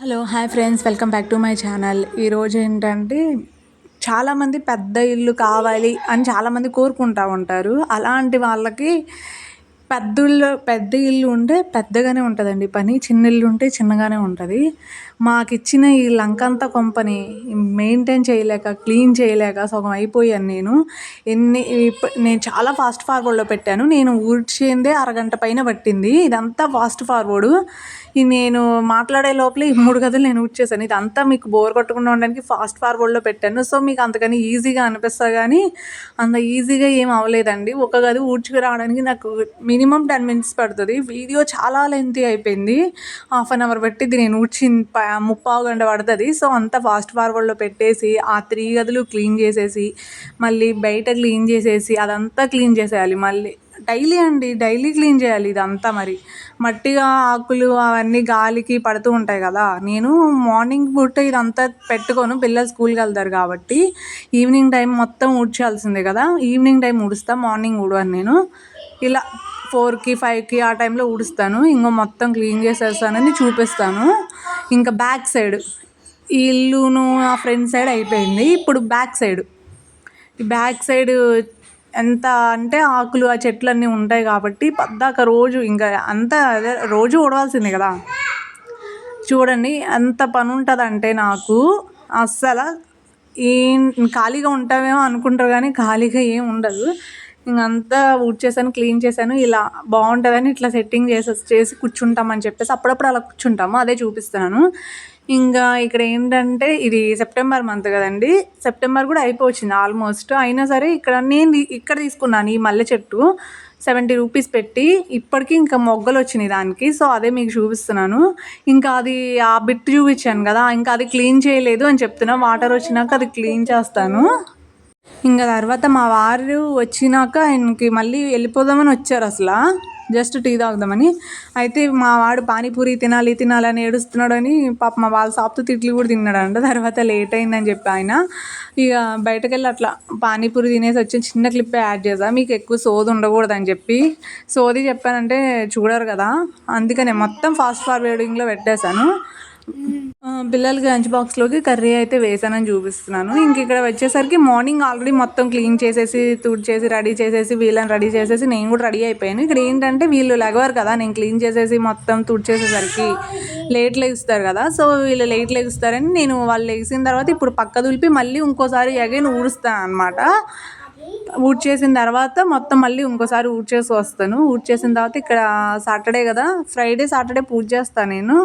Hello hi friends, welcome back to my channel. ఈరోజు ఏంటంటే చాలామంది పెద్ద ఇల్లు కావాలి అని చాలామంది కోరుకుంటూ ఉంటారు. అలాంటి వాళ్ళకి పెద్ద ఇల్లు ఉంటే పెద్దగానే ఉంటుందండి పని, చిన్న ఇల్లు ఉంటే చిన్నగానే ఉంటుంది. మాకిచ్చిన ఈ లంకంతా కొంపని మెయింటైన్ చేయలేక, క్లీన్ చేయలేక సగం అయిపోయాను నేను. ఎన్ని నేను చాలా ఫాస్ట్ ఫార్వర్డ్లో పెట్టాను. నేను ఊడ్చిందే అరగంట పైన పట్టింది. ఇదంతా ఫాస్ట్ ఫార్వర్డు. నేను మాట్లాడే లోపలే ఈ 3 గదులు నేను ఊడ్చేసాను. ఇదంతా మీకు బోర్ కొట్టకుండా ఉండడానికి ఫాస్ట్ ఫార్వర్డ్లో పెట్టాను. సో మీకు అంతకని ఈజీగా అనిపిస్తుంది, కానీ అంత ఈజీగా ఏం అవ్వలేదండి. ఒక గది ఊడ్చుకు రావడానికి నాకు మినిమం 10 మినిట్స్ పడుతుంది. వీడియో చాలా లెంతీ అయిపోయింది. హాఫ్ అన్ అవర్ పట్టిద్ది నేను ఊడ్చిన ముప్పావు గంట పడుతుంది. సో అంతా ఫాస్ట్ ఫార్వర్డ్లో పెట్టేసి ఆ 3 గదులు క్లీన్ చేసేసి, మళ్ళీ బయట క్లీన్ చేసేసి, అదంతా క్లీన్ చేసేయాలి. మళ్ళీ డైలీ క్లీన్ చేయాలి ఇదంతా. మరి మట్టిగా ఆకులు అవన్నీ గాలికి పడుతూ ఉంటాయి కదా. నేను మార్నింగ్ పూట ఇదంతా పెట్టుకోను, పిల్లలు స్కూల్కి వెళ్తారు కాబట్టి. ఈవినింగ్ టైం మొత్తం ఊడ్చాల్సిందే కదా. ఈవినింగ్ టైం ఊడుస్తా, మార్నింగ్ ఊడవను నేను. ఇలా 4కి 5కి ఆ టైంలో ఊడుస్తాను. ఇంకో మొత్తం క్లీన్ చేసేస్తానని చూపిస్తాను. ఇంకా బ్యాక్ సైడ్ ఈ ఇల్లును ఆ ఫ్రంట్ సైడ్ అయిపోయింది. ఇప్పుడు ఈ బ్యాక్ సైడ్ ఎంత అంటే ఆకులు ఆ చెట్లన్నీ ఉంటాయి కాబట్టి పద్దాక రోజు ఇంకా అంతా అదే రోజు ఊడవాల్సిందే కదా. చూడండి ఎంత పని ఉంటుందంటే నాకు. అస్సలు ఏం ఖాళీగా ఉంటామేమో అనుకుంటారు, కానీ ఖాళీగా ఏం ఉండదు. ఇంకంతా ఊడ్చేసాను, క్లీన్ చేశాను. ఇలా బాగుంటుందని ఇట్లా సెట్టింగ్ చేసి కూర్చుంటామని చెప్పేసి అప్పుడప్పుడు అలా కూర్చుంటాము. అదే చూపిస్తున్నాను. ఇంకా ఇక్కడ ఏంటంటే ఇది సెప్టెంబర్ మంత్ కదండి. సెప్టెంబర్ కూడా అయిపోవచ్చింది ఆల్మోస్ట్. అయినా సరే నేను ఇక్కడ తీసుకున్నాను ఈ మల్లె చెట్టు 70 రూపీస్ పెట్టి. ఇప్పటికీ ఇంకా మొగ్గలు వచ్చినాయి దానికి. సో అదే మీకు చూపిస్తున్నాను. ఇంకా అది ఆ బిట్ చూపించాను కదా, ఇంకా అది క్లీన్ చేయలేదు అని చెప్తున్నా. వాటర్ వచ్చినాక అది క్లీన్ చేస్తాను. ఇంకా తర్వాత మా వారు వచ్చినాక ఆయనకి మళ్ళీ వెళ్ళిపోదామని వచ్చారు అసలు, జస్ట్ టీ తాగుదామని. అయితే మా వాడు పానీపూరి తినాలని ఏడుస్తున్నాడని పాప మా వాళ్ళ సాప్తో తిట్లు కూడా తిన్నాడంట. తర్వాత లేట్ అయిందని చెప్పి ఆయన ఇక బయటకు వెళ్ళి అట్లా పానీపూరి తినేసి వచ్చి చిన్న క్లిప్పే యాడ్ చేసా, మీకు ఎక్కువ సోది ఉండకూడదని చెప్పి. సోది చెప్పానంటే చూడరు కదా, అందుకనే మొత్తం ఫాస్ట్ ఫార్వర్డింగ్లో పెట్టేశాను. పిల్లలకి లంచ్ బాక్స్లోకి కర్రీ అయితే వేసానని చూపిస్తున్నాను. ఇంక ఇక్కడ వచ్చేసరికి మార్నింగ్ ఆల్రెడీ మొత్తం క్లీన్ చేసేసి, తుడిచేసి, రెడీ చేసేసి, వీళ్ళని రెడీ చేసేసి నేను కూడా రెడీ అయిపోయాను. ఇక్కడ ఏంటంటే వీళ్ళు లెగవారు కదా, నేను క్లీన్ చేసేసి మొత్తం తుడిచేసేసరికి లేట్ లెగుస్తారు కదా. సో వీళ్ళు లేట్ లెగుస్తారని నేను వాళ్ళు లెగిసిన తర్వాత ఇప్పుడు పక్క దులిపి మళ్ళీ ఇంకోసారి అగైన్ ఊడుస్తాను అనమాట. ఊడ్చేసిన తర్వాత మొత్తం మళ్ళీ ఇంకోసారి ఊడ్చేసి వస్తాను. ఊడ్చేసిన తర్వాత ఇక్కడ సాటర్డే కదా, సాటర్డే పూజ చేస్తాను నేను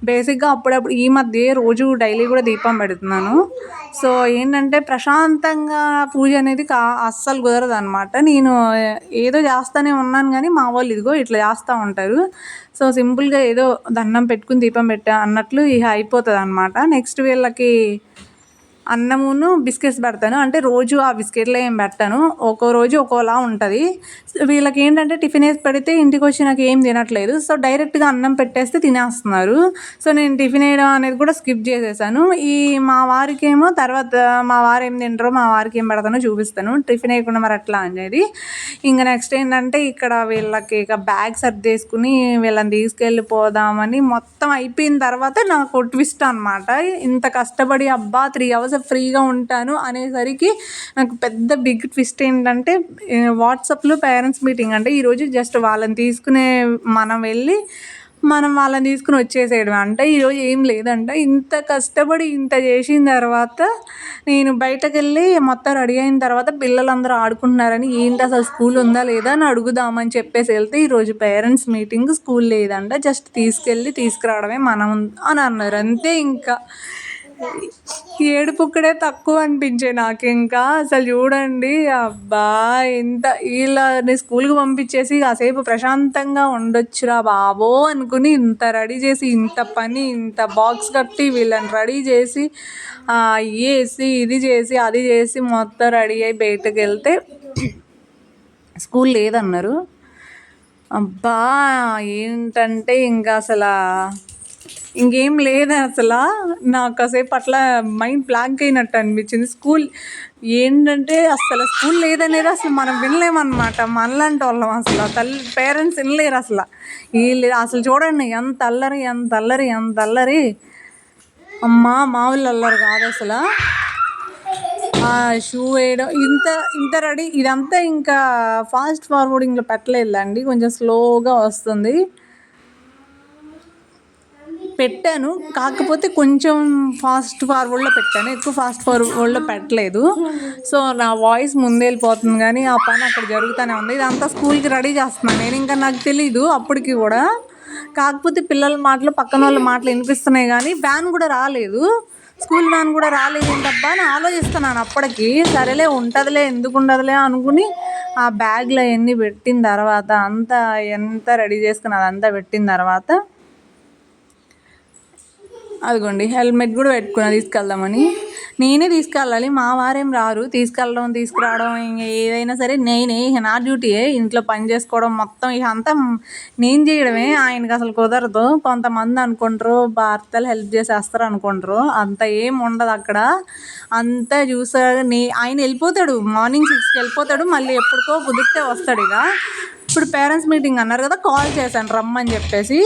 బేసిక్గా. అప్పుడప్పుడు ఈ మధ్య రోజు డైలీ కూడా దీపం పెడుతున్నాను. సో ఏంటంటే ప్రశాంతంగా పూజ అనేది అస్సలు కుదరదు అనమాట. నేను ఏదో చేస్తూనే ఉన్నాను, కానీ మా వాళ్ళు ఇదిగో ఇట్లా చేస్తూ ఉంటారు. సో సింపుల్గా ఏదో దండం పెట్టుకుని దీపం పెట్టా అన్నట్లు ఇక అయిపోతుంది అనమాట. నెక్స్ట్ వీళ్ళకి అన్నమును బిస్కెట్స్ పెడతాను. అంటే రోజు ఆ బిస్కెట్లో ఏం పెట్టాను, ఒక్కో రోజు ఒక్కోలా ఉంటుంది. వీళ్ళకి ఏంటంటే టిఫిన్ వేసి పెడితే ఇంటికి వచ్చి నాకు ఏం తినట్లేదు. సో డైరెక్ట్గా అన్నం పెట్టేస్తే తినేస్తున్నారు. సో నేను టిఫిన్ వేయడం అనేది కూడా స్కిప్ చేసేసాను. మా వారికి ఏమో తర్వాత మా వారు ఏం తింటారో, మా వారికి ఏం పెడతానో చూపిస్తాను. టిఫిన్ వేయకుండా మరి అట్లా అనేది. ఇంకా నెక్స్ట్ ఏంటంటే ఇక్కడ వీళ్ళకి ఇక బ్యాగ్ సర్దేసుకుని వీళ్ళని తీసుకెళ్ళిపోదామని మొత్తం అయిపోయిన తర్వాత నాకు ట్విస్ట్ అనమాట. ఇంత కష్టపడి అబ్బా 3 అవర్స్ ఫ్రీగా ఉంటాను అనేసరికి నాకు పెద్ద బిగ్ ట్విస్ట్ ఏంటంటే వాట్సాప్లో పేరెంట్స్ మీటింగ్ అంటే ఈరోజు జస్ట్ వాళ్ళని తీసుకునే మనం వాళ్ళని తీసుకుని వచ్చేసేయడం అంటే ఈరోజు ఏం లేదంట. ఇంత కష్టపడి ఇంత చేసిన తర్వాత నేను బయటకు వెళ్ళి మొత్తం రెడీ అయిన తర్వాత పిల్లలందరూ ఆడుకుంటున్నారని ఏంటి అసలు స్కూల్ ఉందా లేదా అని అడుగుదామని చెప్పేసి వెళ్తే ఈరోజు పేరెంట్స్ మీటింగ్, స్కూల్ లేదంట, జస్ట్ తీసుకురావడమే మనం అని అన్నారు. అంతే. ఇంకా ఏడుపుక్కడే తక్కువ అనిపించే నాకు. ఇంకా అసలు చూడండి అబ్బా ఎంత వీళ్ళని స్కూల్కి పంపించేసి కాసేపు ప్రశాంతంగా ఉండొచ్చురా బాబో అనుకుని ఇంత రెడీ చేసి, ఇంత పని, ఇంత బాక్స్ కట్టి వీళ్ళని రెడీ చేసి వేసి ఇది చేసి అది చేసి మొత్తం రెడీ అయ్యి బయటకు వెళ్తే స్కూల్ లేదన్నారు. అబ్బా ఏంటంటే ఇంకా అసలు ఇంకేం లేదు అసలు. నాకు కాసేపు అట్లా మైండ్ బ్లాంక్ అయినట్టు అనిపించింది. స్కూల్ ఏంటంటే అసలు స్కూల్ లేదనేది అసలు మనం వినలేమన్నమాట. మనలాంటి వాళ్ళం అసలు పేరెంట్స్ వినలేరు అసలు. వీళ్ళు అసలు చూడండి ఎంత అల్లరి. అమ్మా మామూలు అల్లరు కాదు అసలు. ఆ షూ వేయడం ఇంత ఇంత రెడీ ఇదంతా ఇంకా ఫాస్ట్ ఫార్వర్డింగ్లో పెట్టలేదులేండి, కొంచెం స్లోగా వస్తుంది. పెట్టాను, కాకపోతే కొంచెం ఫాస్ట్ ఫార్వర్డ్లో పెట్టాను, ఎక్కువ ఫాస్ట్ ఫార్వర్డ్లో పెట్టలేదు. సో నా వాయిస్ ముందు వెళ్ళిపోతుంది, కానీ ఆ పని అక్కడ జరుగుతూనే ఉంది. ఇదంతా స్కూల్కి రెడీ చేస్తున్నాను నేను, ఇంకా నాకు తెలీదు అప్పటికి కూడా. కాకపోతే పిల్లల మాటలు పక్కన వాళ్ళ మాటలు వినిపిస్తున్నాయి, కానీ వ్యాన్ కూడా రాలేదు, స్కూల్ వ్యాన్ కూడా రాలేదు ఏంటబ్బా అని ఆలోచిస్తున్నాను అప్పటికి. సరేలే ఉంటుందిలే, ఎందుకు ఉండదులే అనుకుని ఆ బ్యాగ్లో అవన్నీ పెట్టిన తర్వాత అంతా ఎంత రెడీ చేసుకుని అదంతా పెట్టిన తర్వాత అదిగోండి హెల్మెట్ కూడా పెట్టుకున్నా తీసుకెళ్దామని. నేనే తీసుకెళ్ళాలి, మా వారేం రారు తీసుకెళ్ళడం తీసుకురావడం, ఇంకా ఏదైనా సరే నేనే, నా డ్యూటీయే. ఇంట్లో పని చేసుకోవడం మొత్తం ఇక అంతా నేను చేయడమే, ఆయనకి అసలు కుదరదు. కొంతమంది అనుకుంటారు భర్తలు హెల్ప్ చేసేస్తారు అనుకుంటారు, అంత ఏం ఉండదు అక్కడ. అంతా చూసారు ఆయన వెళ్ళిపోతాడు, మార్నింగ్ 6కి వెళ్ళిపోతాడు, మళ్ళీ ఎప్పటికో కుదిరితే వస్తాడు. ఇక ఇప్పుడు పేరెంట్స్ మీటింగ్ అన్నారు కదా, కాల్ చేశాను రమ్మని చెప్పేసి.